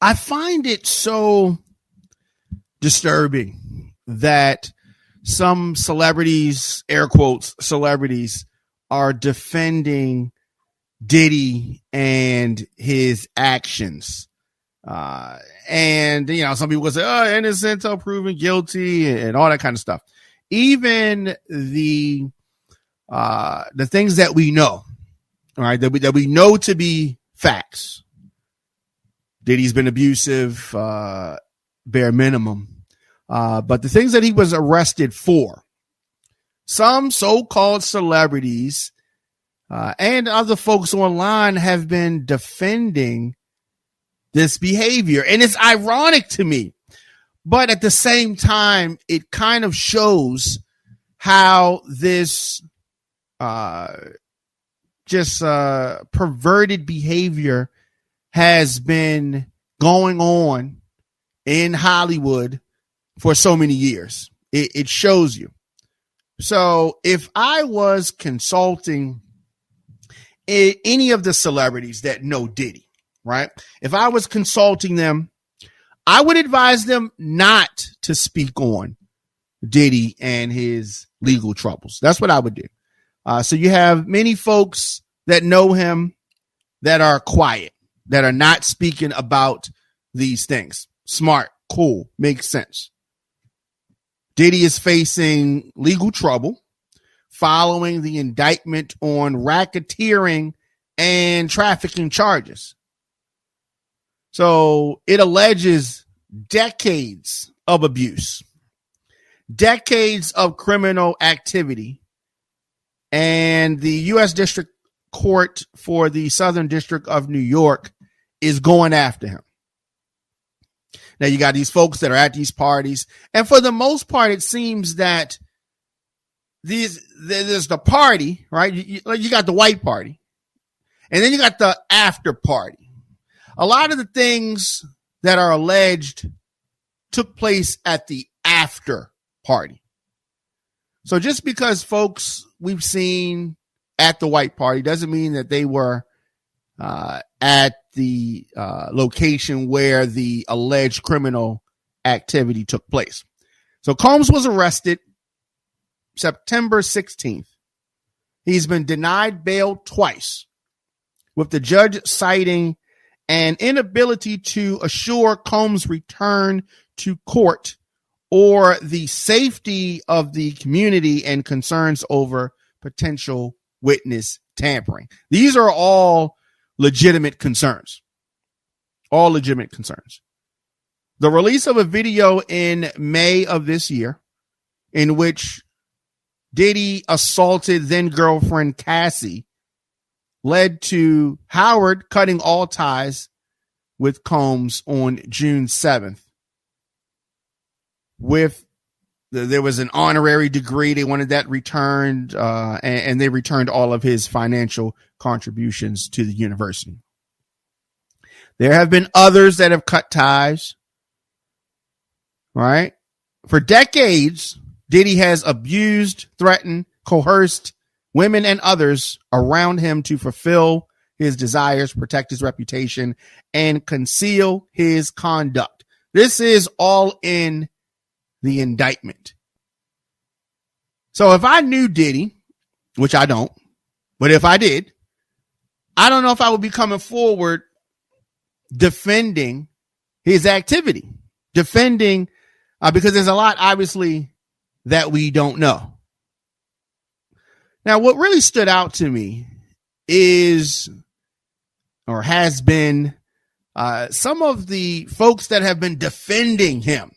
I find it so disturbing that some celebrities, air quotes, celebrities, are defending Diddy and his actions. And, some people say, oh, innocent until proven guilty and all that kind of stuff. Even the things that we know, all right, that we know to be facts. Diddy's been abusive, bare minimum. But the things that he was arrested for, some so-called celebrities and other folks online have been defending this behavior. And it's ironic to me. But at the same time, it kind of shows how this perverted behavior has been going on in Hollywood for so many years. It shows you. So if I was consulting any of the celebrities that know Diddy, right? If I was consulting them, I would advise them not to speak on Diddy and his legal troubles. That's what I would do. So you have many folks that know him that are quiet, that are not speaking about these things. Smart, cool, makes sense. Diddy is facing legal trouble following the indictment on racketeering and trafficking charges. So it alleges decades of abuse, decades of criminal activity, and the U.S. District Court for the Southern District of New York is going after him. Now you got these folks that are at these parties, and for the most part, it seems that there's the party, right? You got the white party, and then you got the after party. A lot of the things that are alleged took place at the after party. So just because folks we've seen at the white party doesn't mean that they were at the location where the alleged criminal activity took place. So Combs was arrested September 16th. He's been denied bail twice, with the judge citing an inability to assure Combs' return to court or the safety of the community and concerns over potential witness tampering. These are all legitimate concerns. All legitimate concerns. The release of a video in May of this year in which Diddy assaulted then girlfriend Cassie led to Howard cutting all ties with Combs on June 7th. There was an honorary degree. They wanted that returned, and they returned all of his financial contributions to the university. There have been others that have cut ties, right? For decades, Diddy has abused, threatened, coerced women and others around him to fulfill his desires, protect his reputation, and conceal his conduct. This is all in the indictment. So if I knew Diddy, which I don't, but if I did, I don't know if I would be coming forward defending his activity, because there's a lot, obviously, that we don't know. Now, what really stood out to me is, or has been, some of the folks that have been defending him.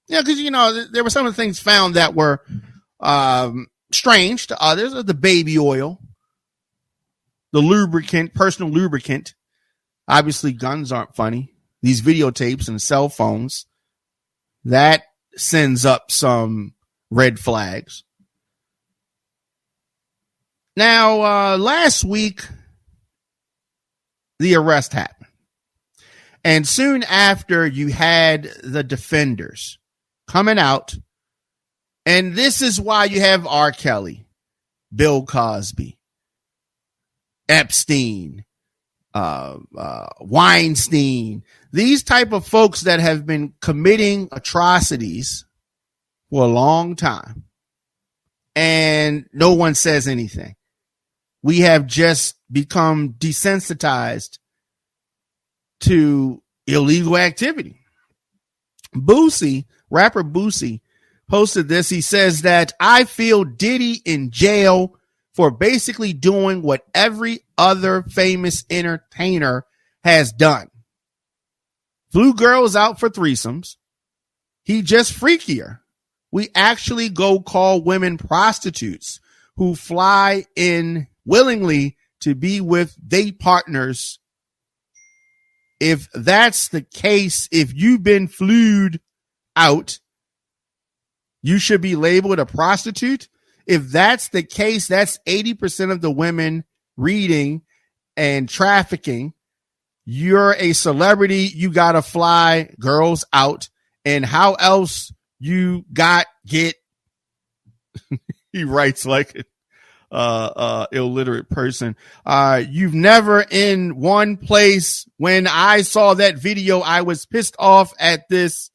Yeah, because, there were some of the things found that were strange to others. The baby oil, the lubricant, personal lubricant. Obviously, guns aren't funny. These videotapes and cell phones, that sends up some red flags. Now, last week, the arrest happened. And soon after, you had the defenders coming out. And this is why you have R. Kelly, Bill Cosby, Epstein, Weinstein, these type of folks that have been committing atrocities for a long time, and no one says anything. We have just become desensitized to illegal activity. Boosie, rapper Boosie, posted this. He says that I feel Diddy in jail for basically doing what every other famous entertainer has done. Flew girls out for threesomes. He just freakier. We actually go call women prostitutes who fly in willingly to be with their partners. If that's the case, if you've been flued out, you should be labeled a prostitute. If that's the case, that's 80% of the women reading and trafficking. You're a celebrity. You got to fly girls out. And how else you get, he writes like illiterate person. You've never in one place. When I saw that video, I was pissed off at this.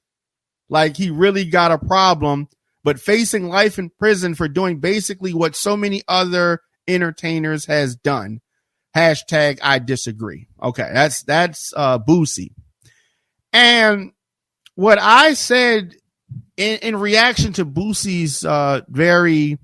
Like he really got a problem, but facing life in prison for doing basically what so many other entertainers has done. Hashtag I disagree. Okay. That's Boosie. And what I said in reaction to Boosie's very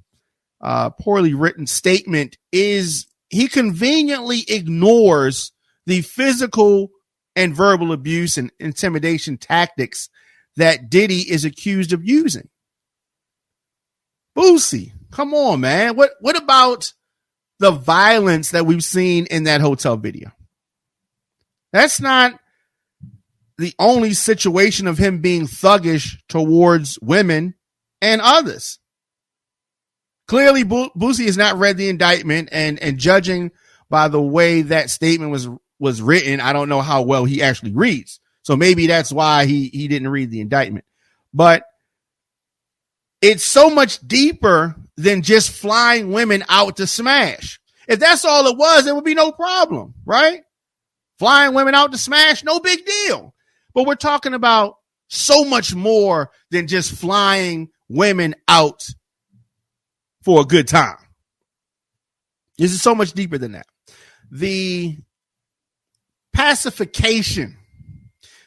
poorly written statement is he conveniently ignores the physical and verbal abuse and intimidation tactics that Diddy is accused of using. Boosie, come on, man. What about the violence that we've seen in that hotel video? That's not the only situation of him being thuggish towards women and others. Clearly, Boosie has not read the indictment, and judging by the way that statement was written, I don't know how well he actually reads. So maybe that's why he didn't read the indictment. But it's so much deeper than just flying women out to smash. If that's all it was, there would be no problem, right? Flying women out to smash, no big deal. But we're talking about so much more than just flying women out for a good time. This is so much deeper than that. The pacification,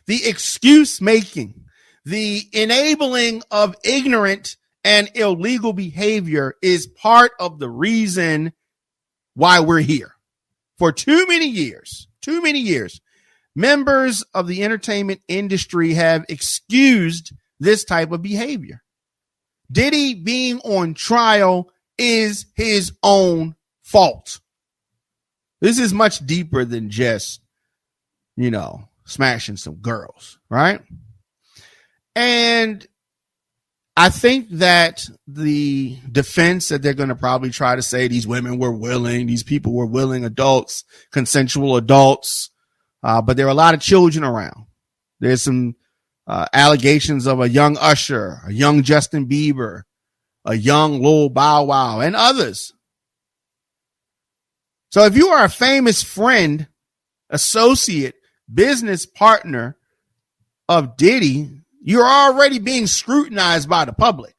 the excuse making, the enabling of ignorant and illegal behavior is part of the reason why we're here. For too many years, members of the entertainment industry have excused this type of behavior. Diddy being on trial is his own fault. This is much deeper than just, smashing some girls, right? And I think that the defense that they're going to probably try to say these women were willing, these people were willing adults, consensual adults, but there are a lot of children around. There's some allegations of a young Usher, a young Justin Bieber, a young Lil Bow Wow, and others. So if you are a famous friend, associate, business partner of Diddy, you're already being scrutinized by the public.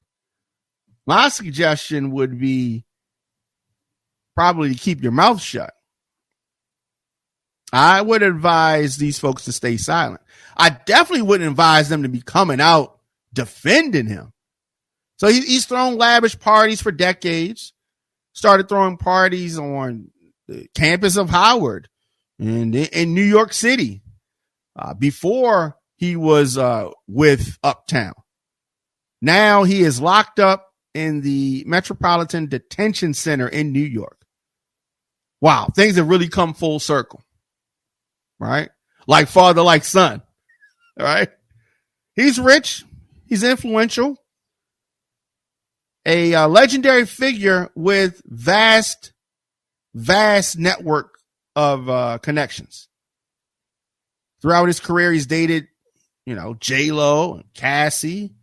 My suggestion would be probably to keep your mouth shut. I would advise these folks to stay silent. I definitely wouldn't advise them to be coming out defending him. So he's thrown lavish parties for decades, started throwing parties on the campus of Howard and in New York City before he was with Uptown. Now he is locked up in the Metropolitan Detention Center in New York. Wow, things have really come full circle, right? Like father, like son, all right? He's rich. He's influential. A legendary figure with vast network of connections. Throughout his career, he's dated, J-Lo and Cassie,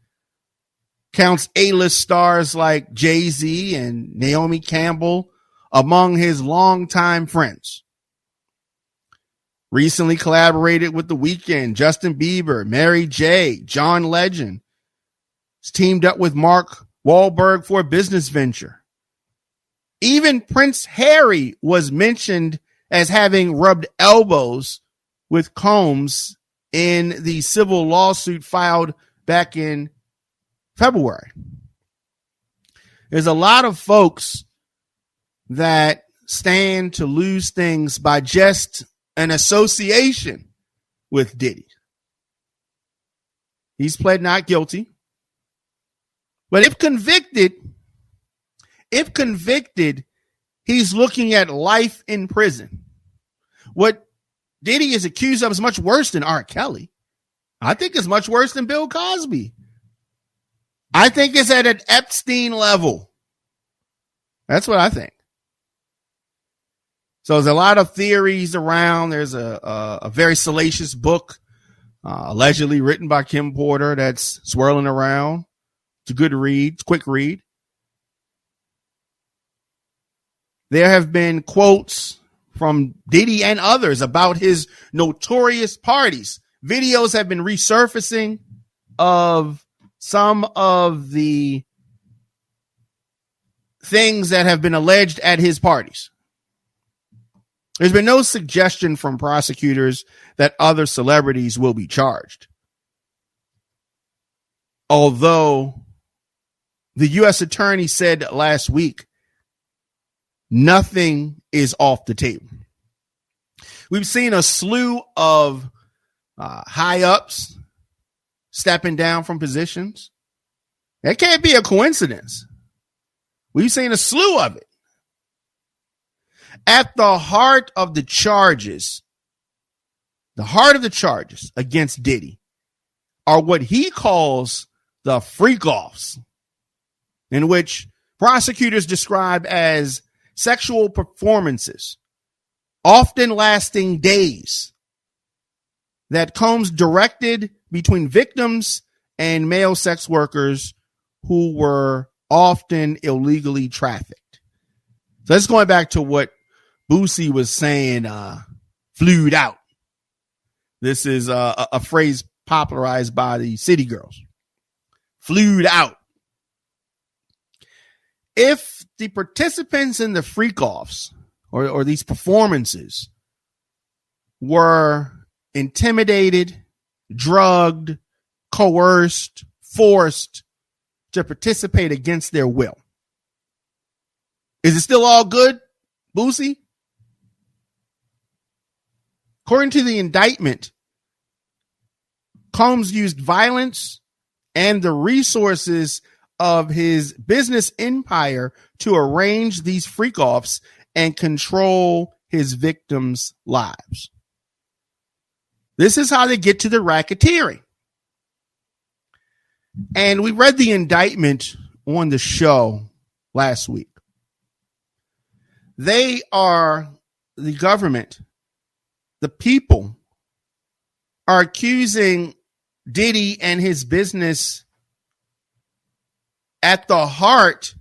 counts A-list stars like Jay-Z and Naomi Campbell among his longtime friends. Recently collaborated with The Weeknd, Justin Bieber, Mary J., John Legend. He's teamed up with Mark Wahlberg for a business venture. Even Prince Harry was mentioned as having rubbed elbows with Combs in the civil lawsuit filed back in February. There's a lot of folks that stand to lose things by just an association with Diddy. He's pled not guilty. But if convicted, he's looking at life in prison. What Diddy is accused of is much worse than R. Kelly. I think it's much worse than Bill Cosby. I think it's at an Epstein level. That's what I think. So there's a lot of theories around. There's a very salacious book, allegedly written by Kim Porter, that's swirling around. It's a good read. It's a quick read. There have been quotes from Diddy and others about his notorious parties. Videos have been resurfacing of some of the things that have been alleged at his parties. There's been no suggestion from prosecutors that other celebrities will be charged. Although the U.S. attorney said last week, nothing is off the table. We've seen a slew of high ups stepping down from positions. That can't be a coincidence. We've seen a slew of it. At the heart of the charges against Diddy are what he calls the freak-offs, in which prosecutors describe as sexual performances, often lasting days, that Combs directed between victims and male sex workers who were often illegally trafficked. So that's going back to what Boosie was saying, flued out. This is a phrase popularized by the City Girls. Flued out. If the participants in the freak-offs or these performances were intimidated, drugged, coerced, forced to participate against their will, is it still all good, Boosie? According to the indictment, Combs used violence and the resources of his business empire to arrange these freak-offs and control his victims' lives. This is how they get to the racketeering. And we read the indictment on the show last week. They are the government. The people are accusing Diddy and his business. At the heart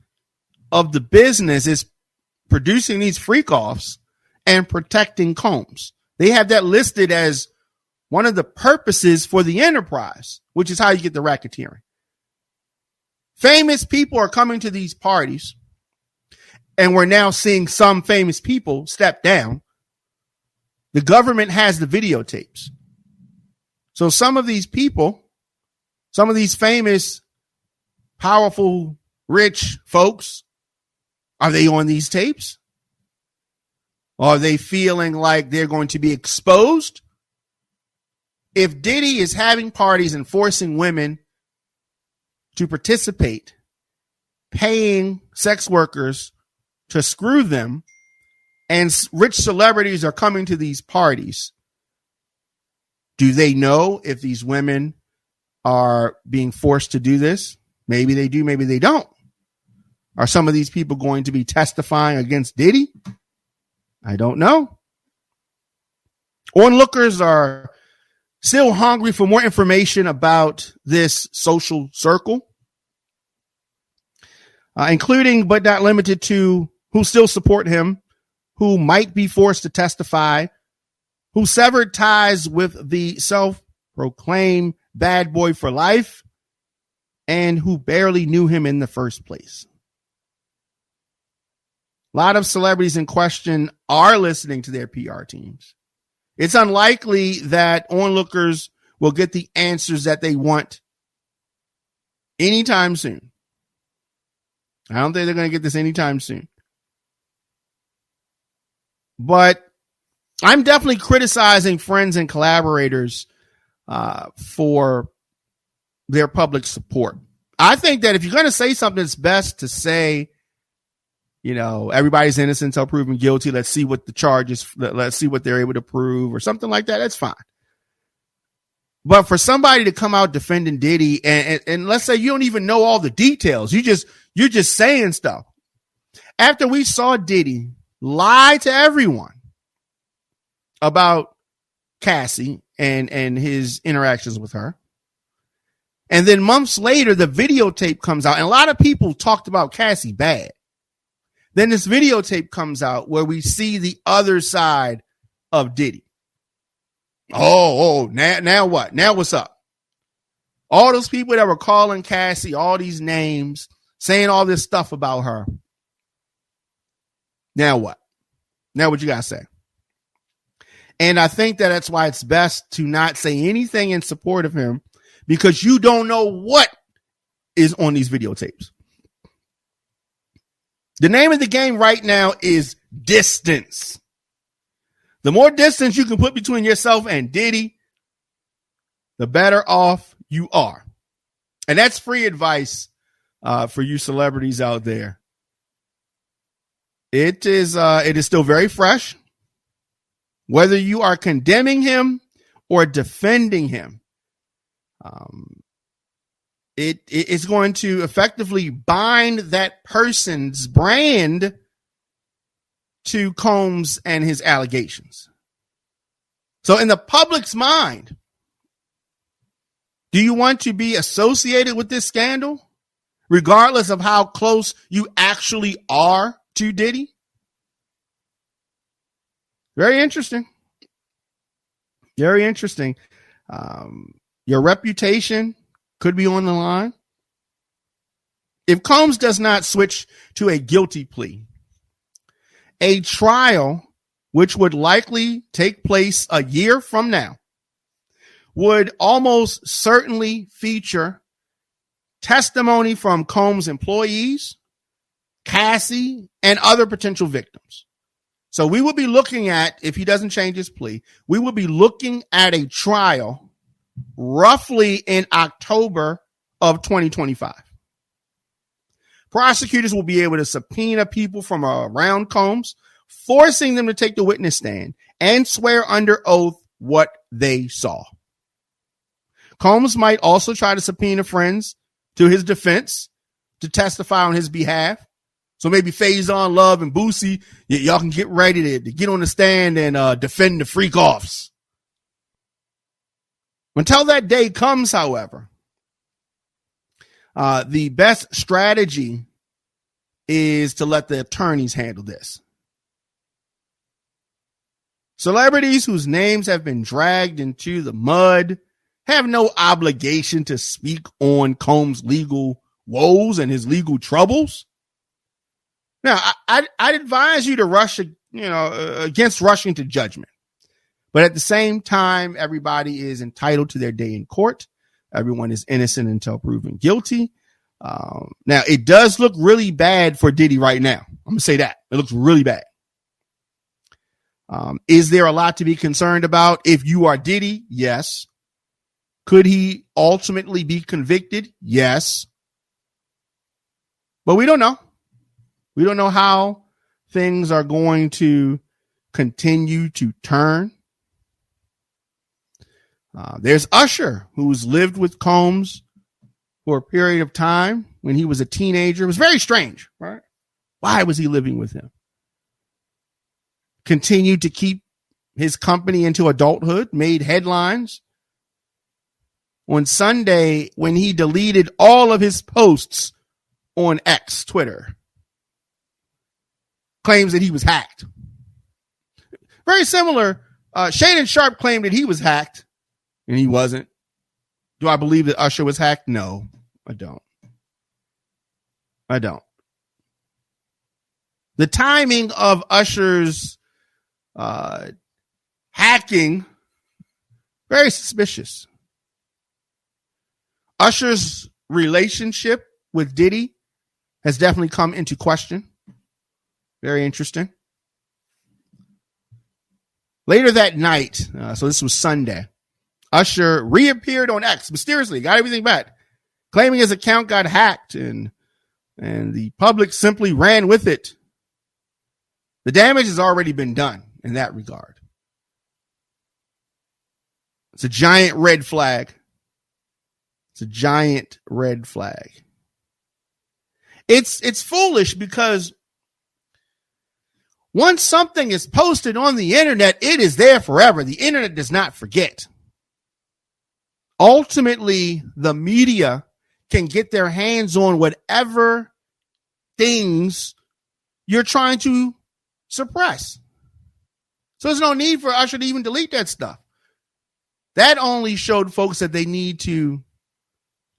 of the business is producing these freak-offs and protecting Combs. They have that listed as one of the purposes for the enterprise, which is how you get the racketeering. Famous people are coming to these parties, and we're now seeing some famous people step down. The government has the videotapes. So some of these people, some of these famous, powerful, rich folks, are they on these tapes? Are they feeling like they're going to be exposed? If Diddy is having parties and forcing women to participate, paying sex workers to screw them, and rich celebrities are coming to these parties, do they know if these women are being forced to do this? Maybe they do, maybe they don't. Are some of these people going to be testifying against Diddy? I don't know. Onlookers are still hungry for more information about this social circle, including but not limited to who still support him, who might be forced to testify, who severed ties with the self-proclaimed bad boy for life and who barely knew him in the first place. A lot of celebrities in question are listening to their PR teams. It's unlikely that onlookers will get the answers that they want anytime soon. I don't think they're going to get this anytime soon. But I'm definitely criticizing friends and collaborators for their public support. I think that if you're going to say something, it's best to say, you know, everybody's innocent until proven guilty. Let's see what the charges, let's see what they're able to prove or something like that. That's fine. But for somebody to come out defending Diddy and let's say you don't even know all the details. You're just saying stuff. After we saw Diddy lie to everyone about Cassie and his interactions with her. And then months later, the videotape comes out and a lot of people talked about Cassie bad. Then this videotape comes out where we see the other side of Diddy. Now what? Now what's up? All those people that were calling Cassie all these names, saying all this stuff about her. Now what? Now what you got to say? And I think that that's why it's best to not say anything in support of him because you don't know what is on these videotapes. The name of the game right now is distance. The more distance you can put between yourself and Diddy, the better off you are. And that's free advice for you celebrities out there. It is still very fresh. Whether you are condemning him or defending him, it's going to effectively bind that person's brand to Combs and his allegations. So in the public's mind, do you want to be associated with this scandal, regardless of how close you actually are to Diddy? Very interesting. Very interesting. Your reputation could be on the line. If Combs does not switch to a guilty plea, a trial, which would likely take place a year from now, would almost certainly feature testimony from Combs' employees, Cassie, and other potential victims. So we will be looking at, if he doesn't change his plea, we will be looking at a trial roughly in October of 2025. Prosecutors will be able to subpoena people from around Combs, forcing them to take the witness stand and swear under oath what they saw. Combs might also try to subpoena friends to his defense to testify on his behalf. So maybe Faison, Love, and Boosie, y'all can get ready to get on the stand and defend the freak offs. Until that day comes, however, the best strategy is to let the attorneys handle this. Celebrities whose names have been dragged into the mud have no obligation to speak on Combs' legal woes and his legal troubles. Now, I'd advise you to rush, against rushing to judgment. But at the same time, everybody is entitled to their day in court. Everyone is innocent until proven guilty. Now, it does look really bad for Diddy right now. I'm going to say that. It looks really bad. Is there a lot to be concerned about? If you are Diddy, yes. Could he ultimately be convicted? Yes. But we don't know. We don't know how things are going to continue to turn. There's Usher, who's lived with Combs for a period of time when he was a teenager. It was very strange, right? Why was he living with him? Continued to keep his company into adulthood, made headlines. On Sunday, when he deleted all of his posts on X, Twitter, claims that he was hacked. Very similar Shannon Sharp claimed that he was hacked, and he wasn't. Do I believe that Usher was hacked? No, I don't. The timing of Usher's hacking, very suspicious. Usher's relationship with Diddy has definitely come into question. Very interesting. Later that night, so this was Sunday, Usher reappeared on X mysteriously, got everything back, claiming his account got hacked, and the public simply ran with it. The damage has already been done in that regard. It's a giant red flag. It's a giant red flag. It's foolish because once something is posted on the internet, it is there forever. The internet does not forget. Ultimately, the media can get their hands on whatever things you're trying to suppress. So there's no need for Usher to even delete that stuff. That only showed folks that they need to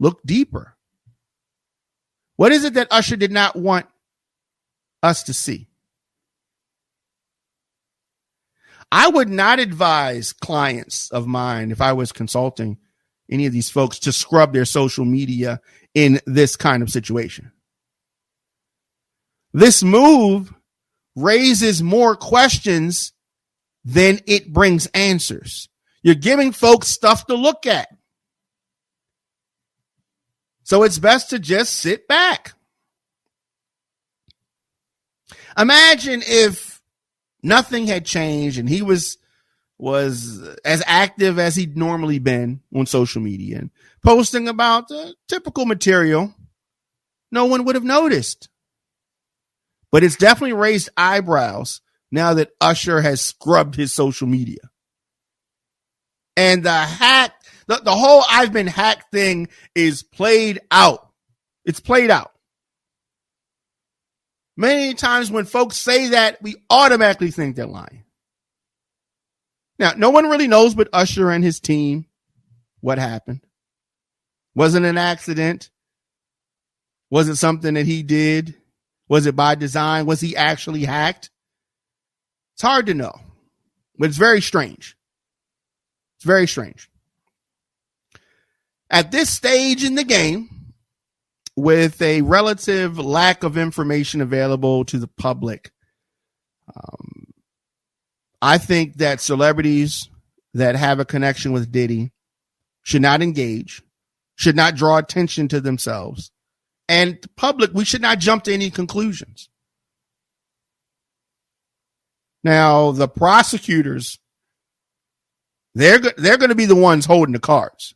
look deeper. What is it that Usher did not want us to see? I would not advise clients of mine, if I was consulting any of these folks, to scrub their social media in this kind of situation. This move raises more questions than it brings answers. You're giving folks stuff to look at. So it's best to just sit back. Imagine if nothing had changed and he was as active as he'd normally been on social media and posting about typical material. No one would have noticed. But it's definitely raised eyebrows now that Usher has scrubbed his social media. And the whole I've been hacked thing is played out. It's played out. Many times when folks say that, we automatically think they're lying. Now, no one really knows but Usher and his team what happened. Was it an accident? Was it something that he did? Was it by design? Was he actually hacked? It's hard to know, but it's very strange. It's very strange. At this stage in the game, with a relative lack of information available to the public, I think that celebrities that have a connection with Diddy should not engage, should not draw attention to themselves. And the public, we should not jump to any conclusions. Now, the prosecutors, they're going to be the ones holding the cards.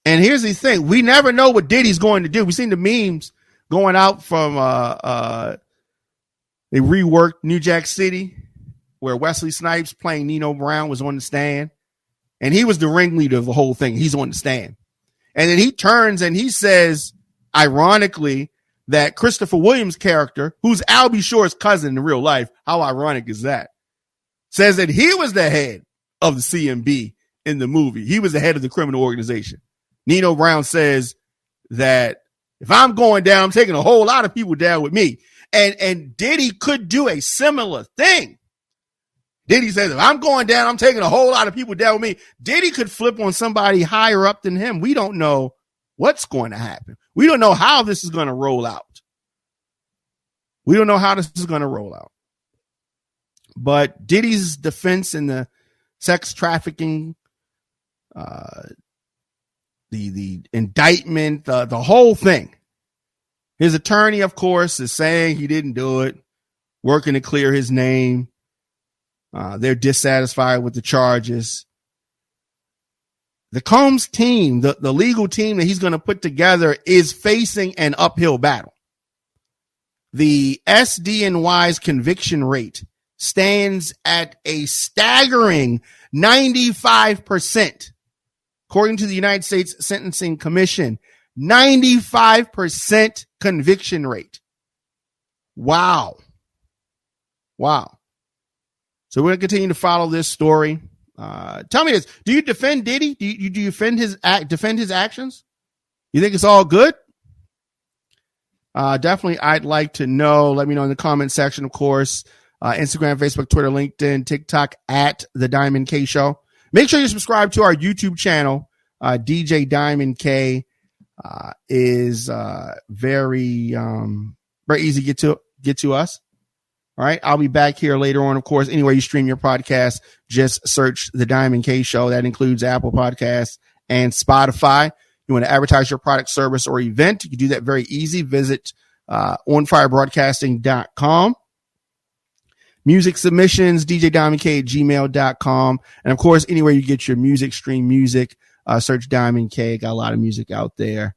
And here's the thing. We never know what Diddy's going to do. We've seen the memes going out from they reworked New Jack City, where Wesley Snipes playing Nino Brown was on the stand. And he was the ringleader of the whole thing. He's on the stand. And then he turns and he says, ironically, that Christopher Williams' character, who's Albie Shore's cousin in real life, how ironic is that? Says that he was the head of the CMB in the movie. He was the head of the criminal organization. Nino Brown says that if I'm going down, I'm taking a whole lot of people down with me. And Diddy could do a similar thing. Diddy says, if I'm going down, I'm taking a whole lot of people down with me. Diddy could flip on somebody higher up than him. We don't know what's going to happen. We don't know how this is going to roll out. But Diddy's defense in the sex trafficking, the indictment, the whole thing. His attorney, of course, is saying he didn't do it, working to clear his name. They're dissatisfied with the charges. The Combs team, the legal team that he's going to put together, is facing an uphill battle. The SDNY's conviction rate stands at a staggering 95%. According to the United States Sentencing Commission, 95% conviction rate. Wow. So we're going to continue to follow this story. Tell me this. Do you defend Diddy? Do you defend his actions? You think it's all good? Definitely, I'd like to know. Let me know in the comment section, of course. Instagram, Facebook, Twitter, LinkedIn, TikTok at The Diamond K Show. Make sure you subscribe to our YouTube channel. DJ Diamond K is very easy to get to us. All right. I'll be back here later on, of course. Anywhere you stream your podcast, just search The Diamond K Show. That includes Apple Podcasts and Spotify. You want to advertise your product, service, or event, you can do that very easy. Visit onfirebroadcasting.com. Music submissions, djdiamondk@gmail.com. And of course, anywhere you get your music, stream music, search Diamond K. Got a lot of music out there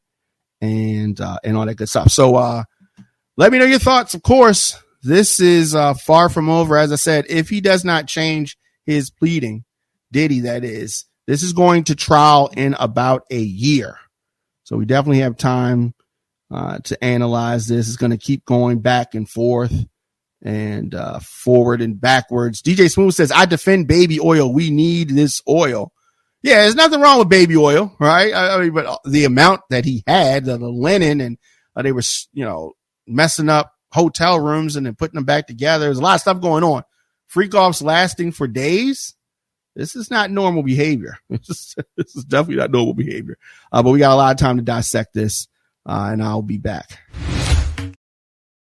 and all that good stuff. So let me know your thoughts. Of course, this is far from over. As I said, if he does not change his pleading, Diddy, that is, this is going to trial in about a year. So we definitely have time to analyze this. It's going to keep going back and forth and forward and backwards. DJ Smooth says, I defend baby oil. We need this oil. Yeah, there's nothing wrong with baby oil, right? I mean, but the amount that he had, the linen, and they were, messing up hotel rooms and then putting them back together. There's a lot of stuff going on. Freak offs lasting for days. This is not normal behavior. This is definitely not normal behavior. But we got a lot of time to dissect this, and I'll be back.